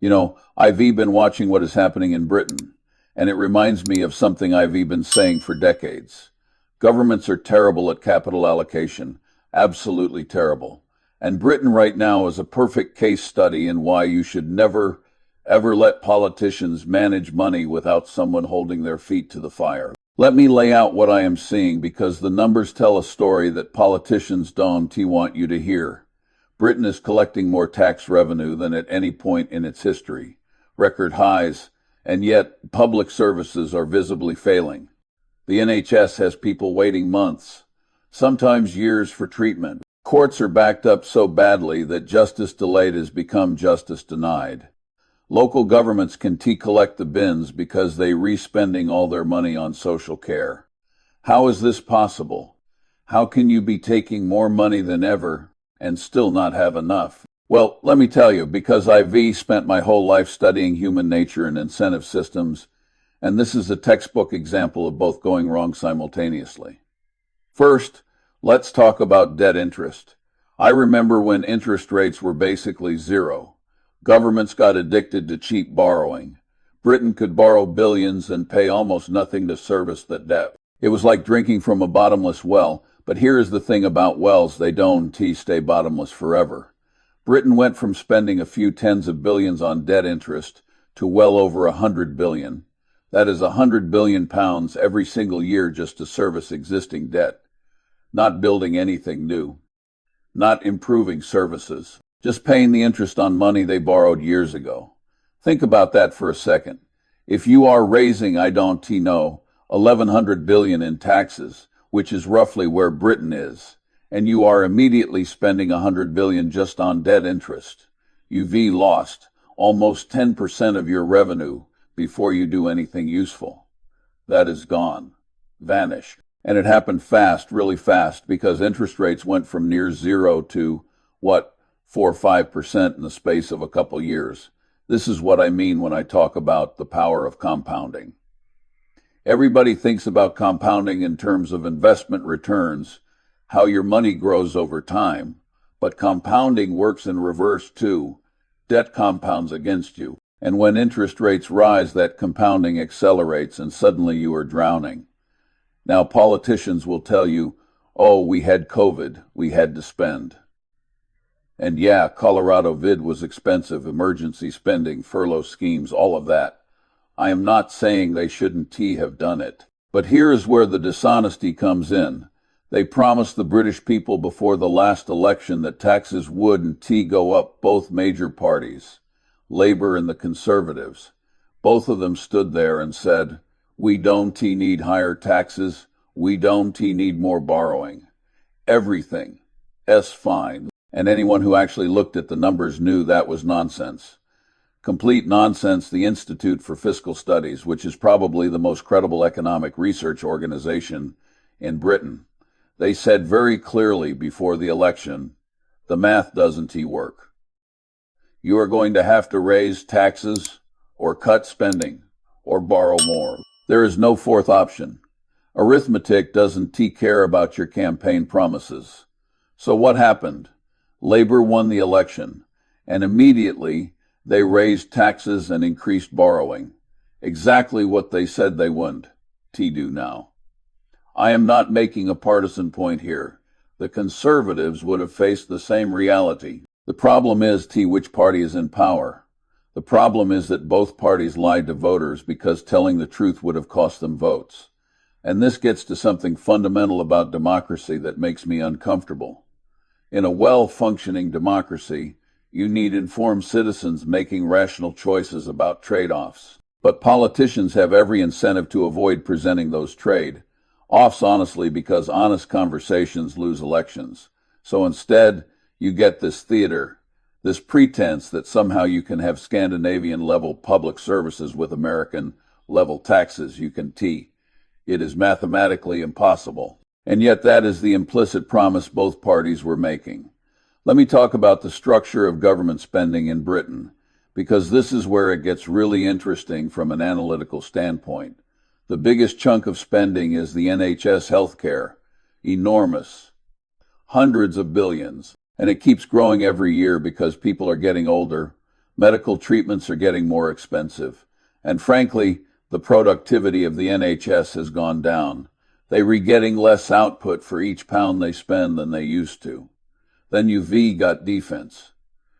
I've been watching what is happening in Britain, and it reminds me of something I've been saying for decades. Governments are terrible at capital allocation, absolutely terrible. And Britain right now is a perfect case study in why you should never, ever let politicians manage money without someone holding their feet to the fire. Let me lay out what I am seeing because the numbers tell a story that politicians don't want you to hear. Britain is collecting more tax revenue than at any point in its history, record highs, and yet public services are visibly failing. The NHS has people waiting months, sometimes years for treatment. Courts are backed up so badly that justice delayed has become justice denied. Local governments can collect the bins because they re-spending all their money on social care. How is this possible? How can you be taking more money than ever and still not have enough? Well, let me tell you, because I've spent my whole life studying human nature and incentive systems, and this is a textbook example of both going wrong simultaneously. First, let's talk about debt interest. I remember when interest rates were basically zero. Governments got addicted to cheap borrowing. Britain could borrow billions and pay almost nothing to service that debt. It was like drinking from a bottomless well, but here is the thing about wells, they don't stay bottomless forever. Britain went from spending a few tens of billions on debt interest to well over 100 billion. That is 100 billion pounds every single year just to service existing debt. Not building anything new. Not improving services. Just paying the interest on money they borrowed years ago. Think about that for a second. If you are raising, 1,100 billion in taxes, which is roughly where Britain is, and you are immediately spending 100 billion just on debt interest, you've lost almost 10% of your revenue before you do anything useful. That is gone, vanished. And it happened fast, really fast, because interest rates went from near zero to, 4 or 5% in the space of a couple years. This is what I mean when I talk about the power of compounding. Everybody thinks about compounding in terms of investment returns, how your money grows over time, but compounding works in reverse too. Debt compounds against you, and when interest rates rise, that compounding accelerates and suddenly you are drowning. Now politicians will tell you, oh, we had COVID, we had to spend. And yeah, Colorado vid was expensive, emergency spending, furlough schemes, all of that. I am not saying they shouldn't have done it. But here is where the dishonesty comes in. They promised the British people before the last election that taxes would go up, both major parties, Labour and the Conservatives. Both of them stood there and said, we don't need higher taxes, we don't need more borrowing. Everything. Fine. And anyone who actually looked at the numbers knew that was nonsense. Complete nonsense. The Institute for Fiscal Studies, which is probably the most credible economic research organization in Britain, they said very clearly before the election, the math doesn't work. You are going to have to raise taxes or cut spending or borrow more. There is no fourth option. Arithmetic doesn't care about your campaign promises. So what happened? Labour won the election, and immediately they raised taxes and increased borrowing. Exactly what they said they wouldn't do now. I am not making a partisan point here. The Conservatives would have faced the same reality. The problem is which party is in power. The problem is that both parties lied to voters because telling the truth would have cost them votes. And this gets to something fundamental about democracy that makes me uncomfortable. In a well-functioning democracy, you need informed citizens making rational choices about trade-offs. But politicians have every incentive to avoid presenting those trade-offs honestly because honest conversations lose elections. So instead, you get this theater, this pretense that somehow you can have Scandinavian-level public services with American-level taxes. It is mathematically impossible. And yet that is the implicit promise both parties were making. Let me talk about the structure of government spending in Britain, because this is where it gets really interesting from an analytical standpoint. The biggest chunk of spending is the NHS healthcare. Enormous. Hundreds of billions. And it keeps growing every year because people are getting older, Medical treatments are getting more expensive. And frankly, the productivity of the NHS has gone down. They're getting less output for each pound they spend than they used to. Then you've got defense.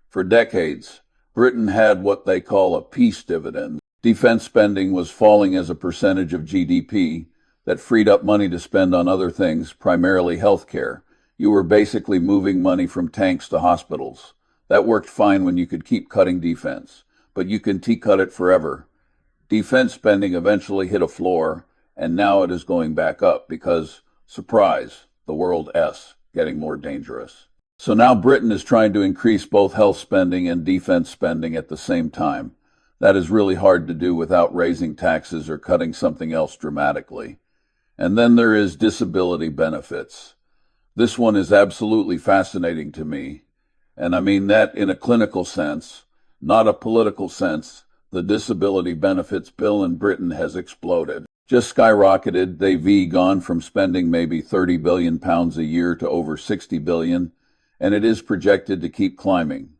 For decades, Britain had what they call a peace dividend. Defense spending was falling as a percentage of GDP that freed up money to spend on other things, primarily healthcare. You were basically moving money from tanks to hospitals. That worked fine when you could keep cutting defense, but you can cut it forever. Defense spending eventually hit a floor, and now it is going back up because, surprise, the world S getting more dangerous. So now Britain is trying to increase both health spending and defense spending at the same time. That is really hard to do without raising taxes or cutting something else dramatically. And then there is disability benefits. This one is absolutely fascinating to me. And I mean that in a clinical sense, not a political sense. The disability benefits bill in Britain has exploded. Just skyrocketed. They've gone from spending maybe £30 billion a year to over £60 billion, and it is projected to keep climbing.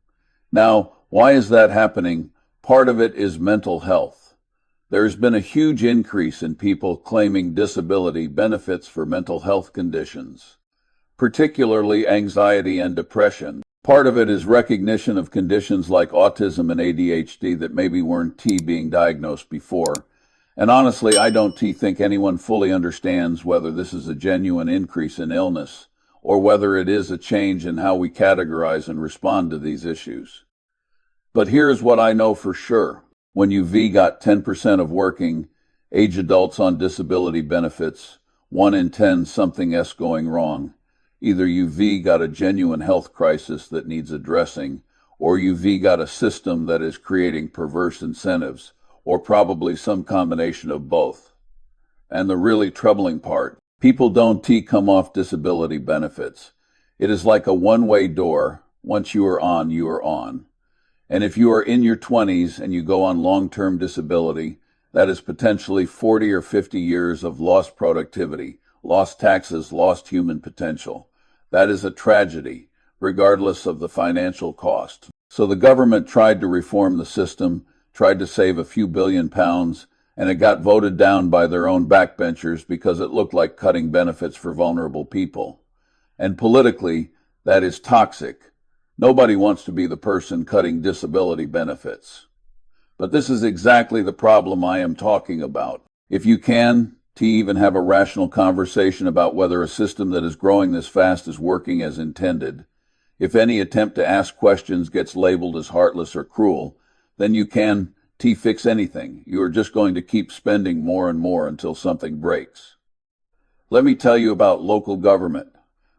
Now, why is that happening? Part of it is mental health. There's been a huge increase in people claiming disability benefits for mental health conditions, particularly anxiety and depression. Part of it is recognition of conditions like autism and ADHD that maybe weren't being diagnosed before. And honestly, I don't think anyone fully understands whether this is a genuine increase in illness or whether it is a change in how we categorize and respond to these issues. But here's what I know for sure. When you've got 10% of working age adults on disability benefits, 1 in 10 something going wrong. Either you've got a genuine health crisis that needs addressing, or you've got a system that is creating perverse incentives, or probably some combination of both. And the really troubling part, people don't come off disability benefits. It is like a one-way door. Once you are on, you are on. And if you are in your 20s and you go on long-term disability, that is potentially 40 or 50 years of lost productivity, lost taxes, lost human potential. That is a tragedy, regardless of the financial cost. So the government tried to reform the system, tried to save a few £billion, and it got voted down by their own backbenchers because it looked like cutting benefits for vulnerable people. And politically, that is toxic. Nobody wants to be the person cutting disability benefits. But this is exactly the problem I am talking about. If you can, to even have a rational conversation about whether a system that is growing this fast is working as intended, if any attempt to ask questions gets labeled as heartless or cruel, then you can fix anything. You are just going to keep spending more and more until something breaks. Let me tell you about local government,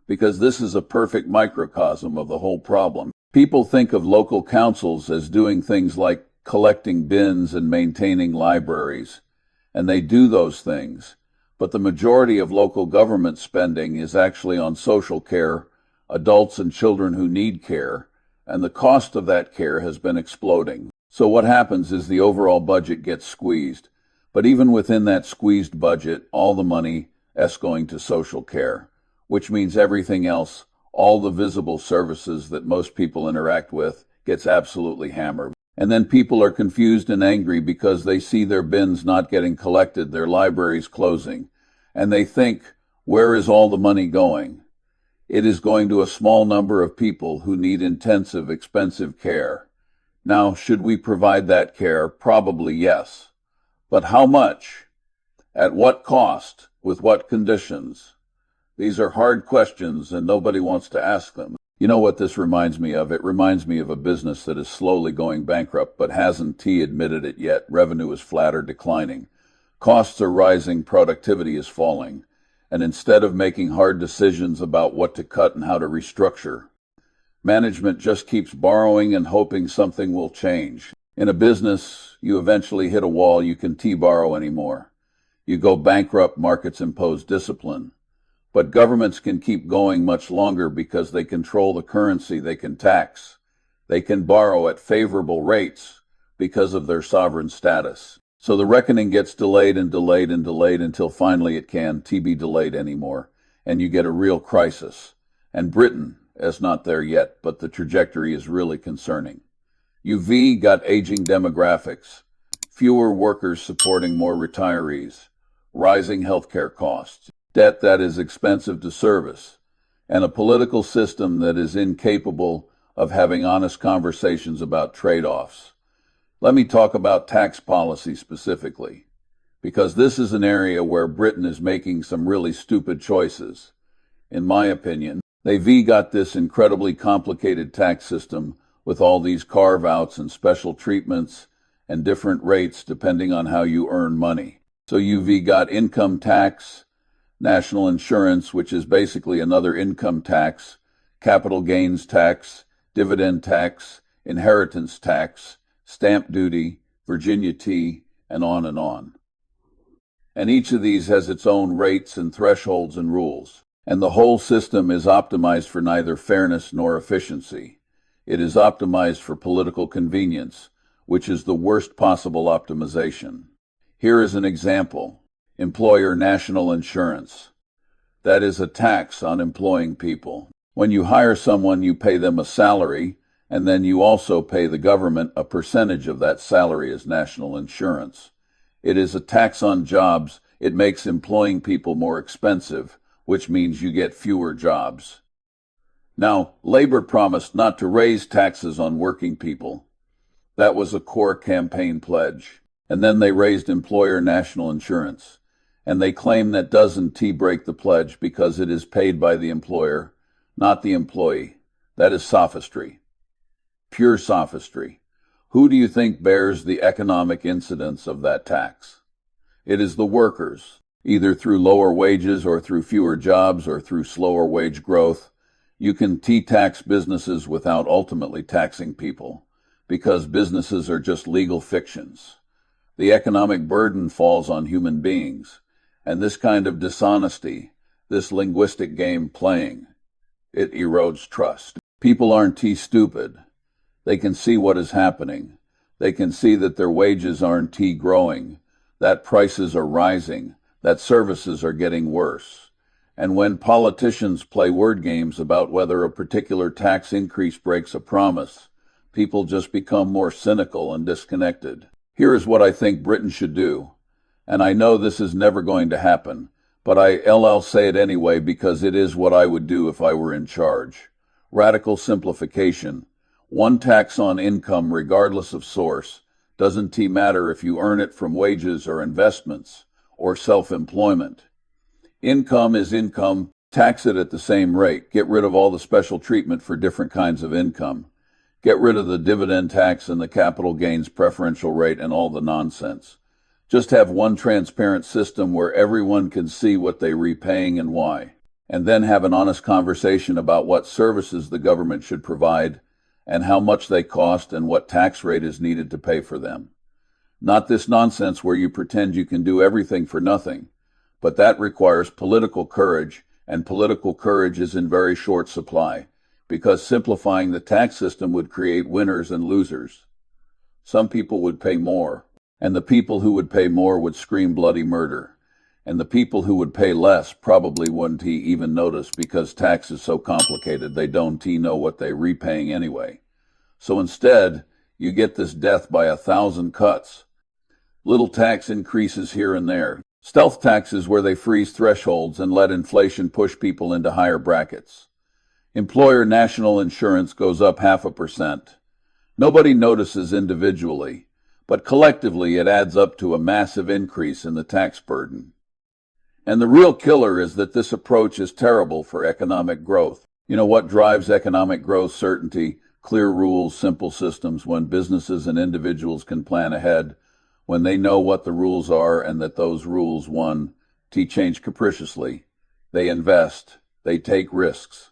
because this is a perfect microcosm of the whole problem. People think of local councils as doing things like collecting bins and maintaining libraries, and they do those things, but the majority of local government spending is actually on social care, adults and children who need care, and the cost of that care has been exploding. So what happens is the overall budget gets squeezed, but even within that squeezed budget, all the money is going to social care, which means everything else, all the visible services that most people interact with, gets absolutely hammered. And then people are confused and angry because they see their bins not getting collected, their libraries closing, and they think, where is all the money going? It is going to a small number of people who need intensive, expensive care. Now, should we provide that care? Probably yes. But how much? At what cost? With what conditions? These are hard questions, and nobody wants to ask them. You know what this reminds me of? It reminds me of a business that is slowly going bankrupt, but hasn't admitted it yet. Revenue is flat or declining. Costs are rising, productivity is falling. And instead of making hard decisions about what to cut and how to restructure, management just keeps borrowing and hoping something will change. In a business, you eventually hit a wall. You can borrow anymore. You go bankrupt, markets impose discipline. But governments can keep going much longer because they control the currency they can tax. They can borrow at favorable rates because of their sovereign status. So the reckoning gets delayed and delayed and delayed until finally it can't be delayed anymore, and you get a real crisis. And Britain is not there yet, but the trajectory is really concerning. UV got aging demographics, fewer workers supporting more retirees, rising healthcare costs, debt that is expensive to service, and a political system that is incapable of having honest conversations about trade-offs. Let me talk about tax policy specifically, because this is an area where Britain is making some really stupid choices. In my opinion, they've got this incredibly complicated tax system with all these carve-outs and special treatments and different rates depending on how you earn money. So you've got income tax, national insurance, which is basically another income tax, capital gains tax, dividend tax, inheritance tax, stamp duty, Virginia T, and on and on. And each of these has its own rates and thresholds and rules. And the whole system is optimized for neither fairness nor efficiency. It is optimized for political convenience, which is the worst possible optimization. Here is an example. Employer national insurance. That is a tax on employing people. When you hire someone, you pay them a salary, and then you also pay the government a percentage of that salary as national insurance. It is a tax on jobs. It makes employing people more expensive, which means you get fewer jobs. Now, Labor promised not to raise taxes on working people. That was a core campaign pledge. And then they raised employer national insurance. And they claim that doesn't break the pledge because it is paid by the employer, not the employee. That is sophistry. Pure sophistry. Who do you think bears the economic incidence of that tax? It is the workers, either through lower wages or through fewer jobs or through slower wage growth. You can tax businesses without ultimately taxing people, because businesses are just legal fictions. The economic burden falls on human beings, and this kind of dishonesty, this linguistic game playing, it erodes trust. People aren't stupid. They can see what is happening. They can see that their wages aren't growing, that prices are rising, that services are getting worse. And when politicians play word games about whether a particular tax increase breaks a promise, people just become more cynical and disconnected. Here is what I think Britain should do. And I know this is never going to happen, but I'll say it anyway because it is what I would do if I were in charge. Radical simplification. One tax on income regardless of source. Doesn't matter if you earn it from wages or investments or self-employment. Income is income. Tax it at the same rate. Get rid of all the special treatment for different kinds of income. Get rid of the dividend tax and the capital gains preferential rate and all the nonsense. Just have one transparent system where everyone can see what they're repaying and why. And then have an honest conversation about what services the government should provide and how much they cost and what tax rate is needed to pay for them. Not this nonsense where you pretend you can do everything for nothing, but that requires political courage, and political courage is in very short supply, because simplifying the tax system would create winners and losers. Some people would pay more, and the people who would pay more would scream bloody murder, and the people who would pay less probably wouldn't even notice because tax is so complicated they don't know what they're repaying anyway. So instead, you get this death by 1,000 cuts. Little tax increases here and there. Stealth taxes where they freeze thresholds and let inflation push people into higher brackets. Employer national insurance goes up 0.5%. Nobody notices individually, but collectively it adds up to a massive increase in the tax burden. And the real killer is that this approach is terrible for economic growth. You know what drives economic growth? Certainty, clear rules, simple systems. When businesses and individuals can plan ahead, when they know what the rules are and that those rules, one, change capriciously, they invest, they take risks,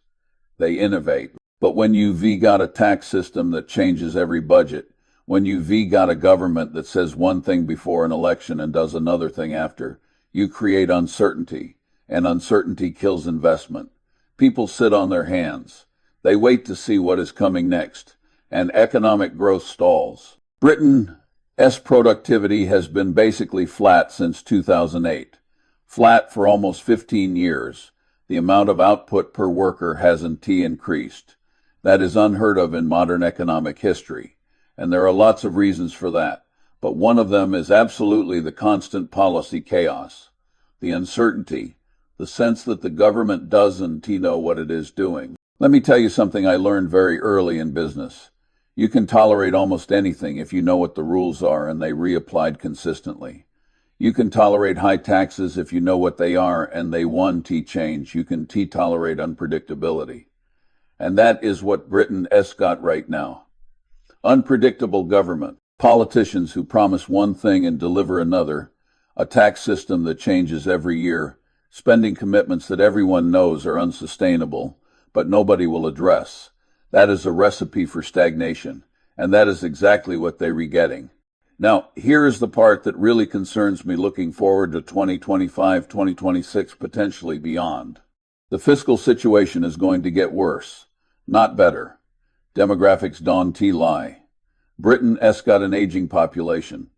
they innovate. But when you've got a tax system that changes every budget, when you've got a government that says one thing before an election and does another thing after, you create uncertainty, and uncertainty kills investment. People sit on their hands. They wait to see what is coming next, and economic growth stalls. Britain's productivity has been basically flat since 2008. Flat for almost 15 years. The amount of output per worker hasn't increased. That is unheard of in modern economic history. And there are lots of reasons for that. But one of them is absolutely the constant policy chaos, the uncertainty, the sense that the government doesn't know what it is doing. Let me tell you something I learned very early in business. You can tolerate almost anything if you know what the rules are and they reapplied consistently. You can tolerate high taxes if you know what they are and they change. You can tolerate unpredictability. And that is what Britain's got right now. Unpredictable government, politicians who promise one thing and deliver another, a tax system that changes every year, spending commitments that everyone knows are unsustainable, but nobody will address. That is a recipe for stagnation, and that is exactly what they're getting. Now, here is the part that really concerns me looking forward to 2025, 2026, potentially beyond. The fiscal situation is going to get worse, not better. Demographics don't lie. Britain's got an aging population.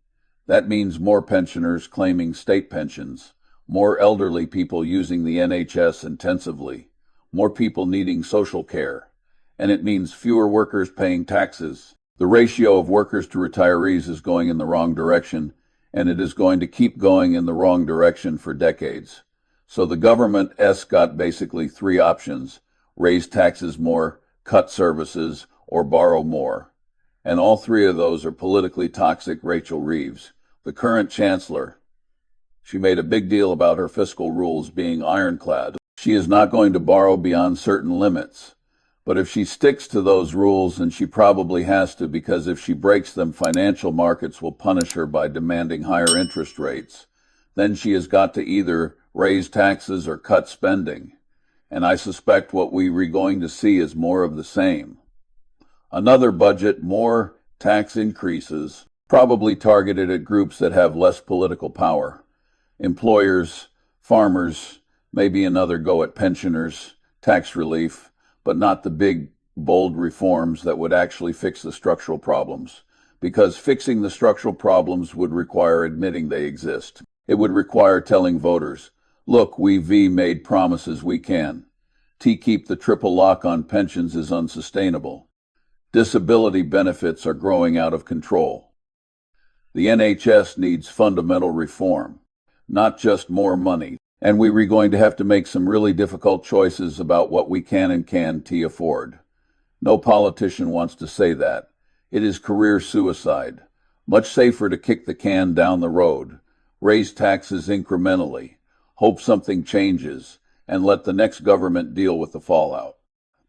That means more pensioners claiming state pensions, more elderly people using the NHS intensively, more people needing social care, and it means fewer workers paying taxes. The ratio of workers to retirees is going in the wrong direction, and it is going to keep going in the wrong direction for decades. So the government's got basically three options: raise taxes more, cut services, or borrow more. And all three of those are politically toxic. Rachel Reeves, the current chancellor, she made a big deal about her fiscal rules being ironclad. She is not going to borrow beyond certain limits. But if she sticks to those rules, and she probably has to, because if she breaks them, financial markets will punish her by demanding higher interest rates, then she has got to either raise taxes or cut spending. And I suspect what we're going to see is more of the same. Another budget, more tax increases, probably targeted at groups that have less political power. Employers, farmers, maybe another go at pensioners, tax relief, but not the big, bold reforms that would actually fix the structural problems. Because fixing the structural problems would require admitting they exist. It would require telling voters, look, we've made promises we can. Keep the triple lock on pensions is unsustainable. Disability benefits are growing out of control. The NHS needs fundamental reform, not just more money. And we're going to have to make some really difficult choices about what we can and can't afford. No politician wants to say that. It is career suicide. Much safer to kick the can down the road, raise taxes incrementally, hope something changes, and let the next government deal with the fallout.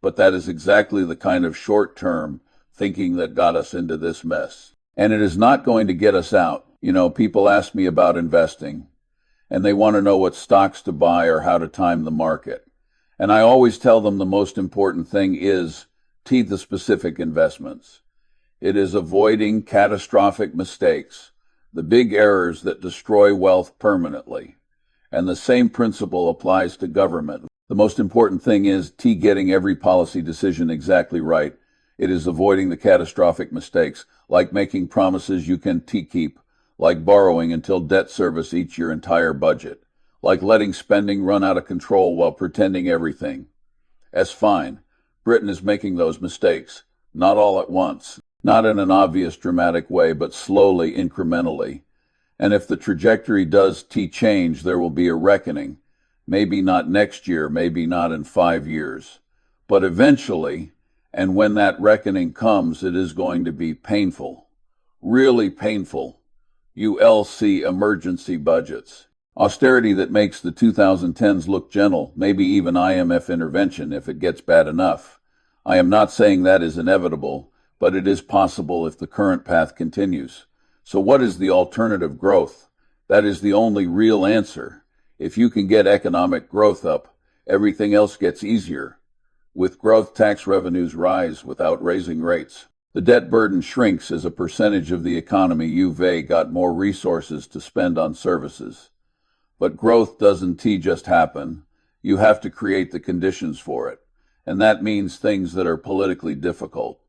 But that is exactly the kind of short-term thinking that got us into this mess. And it is not going to get us out. People ask me about investing, and they want to know what stocks to buy or how to time the market. And I always tell them the most important thing is the specific investments. It is avoiding catastrophic mistakes, the big errors that destroy wealth permanently. And the same principle applies to government. The most important thing is getting every policy decision exactly right. It is avoiding the catastrophic mistakes, like making promises you can keep, like borrowing until debt service eats your entire budget, like letting spending run out of control while pretending everything. That's fine. Britain is making those mistakes, not all at once, not in an obvious dramatic way, but slowly, incrementally. And if the trajectory does change, there will be a reckoning. Maybe not next year, maybe not in 5 years. But eventually, and when that reckoning comes, it is going to be painful, really painful. ULC emergency budgets. Austerity that makes the 2010s look gentle, maybe even IMF intervention if it gets bad enough. I am not saying that is inevitable, but it is possible if the current path continues. So what is the alternative growth? That is the only real answer. If you can get economic growth up, everything else gets easier. With growth, tax revenues rise without raising rates. The debt burden shrinks as a percentage of the economy. You've got more resources to spend on services. But growth doesn't just happen. You have to create the conditions for it. And that means things that are politically difficult.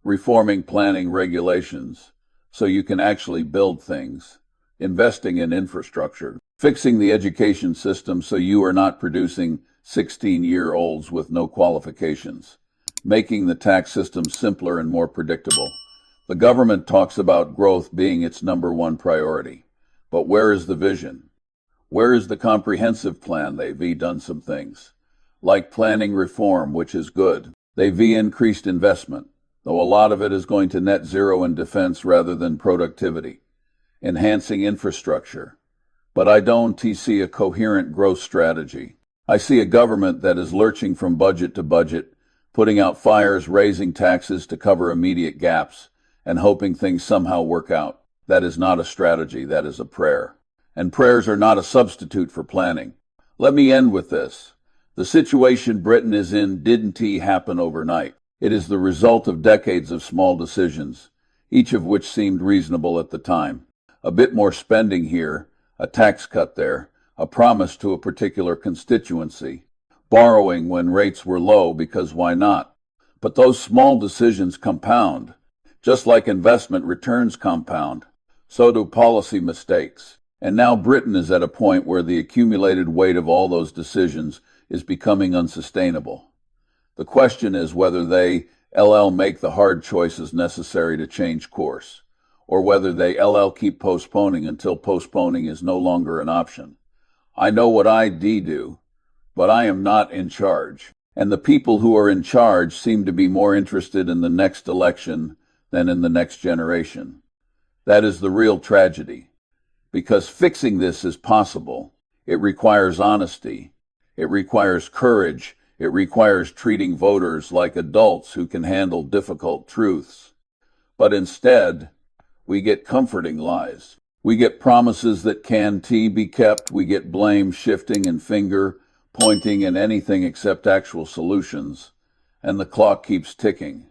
Reforming planning regulations so you can actually build things. Investing in infrastructure. Fixing the education system so you are not producing 16-year-olds with no qualifications. Making the tax system simpler and more predictable. The government talks about growth being its number one priority. But where is the vision? Where is the comprehensive plan? They've done some things, like planning reform, which is good. They've increased investment, though a lot of it is going to net zero in defense rather than productivity, enhancing infrastructure. But I don't see a coherent growth strategy. I see a government that is lurching from budget to budget, putting out fires, raising taxes to cover immediate gaps, and hoping things somehow work out. That is not a strategy, that is a prayer. And prayers are not a substitute for planning. Let me end with this. The situation Britain is in didn't happen overnight. It is the result of decades of small decisions, each of which seemed reasonable at the time. A bit more spending here, a tax cut there, a promise to a particular constituency, borrowing when rates were low because why not? But those small decisions compound. Just like investment returns compound, so do policy mistakes. And now Britain is at a point where the accumulated weight of all those decisions is becoming unsustainable. The question is whether they, make the hard choices necessary to change course, or whether they, keep postponing until postponing is no longer an option. I know what I do, but I am not in charge. And the people who are in charge seem to be more interested in the next election than in the next generation. That is the real tragedy. Because fixing this is possible. It requires honesty. It requires courage. It requires treating voters like adults who can handle difficult truths. But instead, we get comforting lies. We get promises that can be kept. We get blame shifting and finger pointing and anything except actual solutions. And the clock keeps ticking.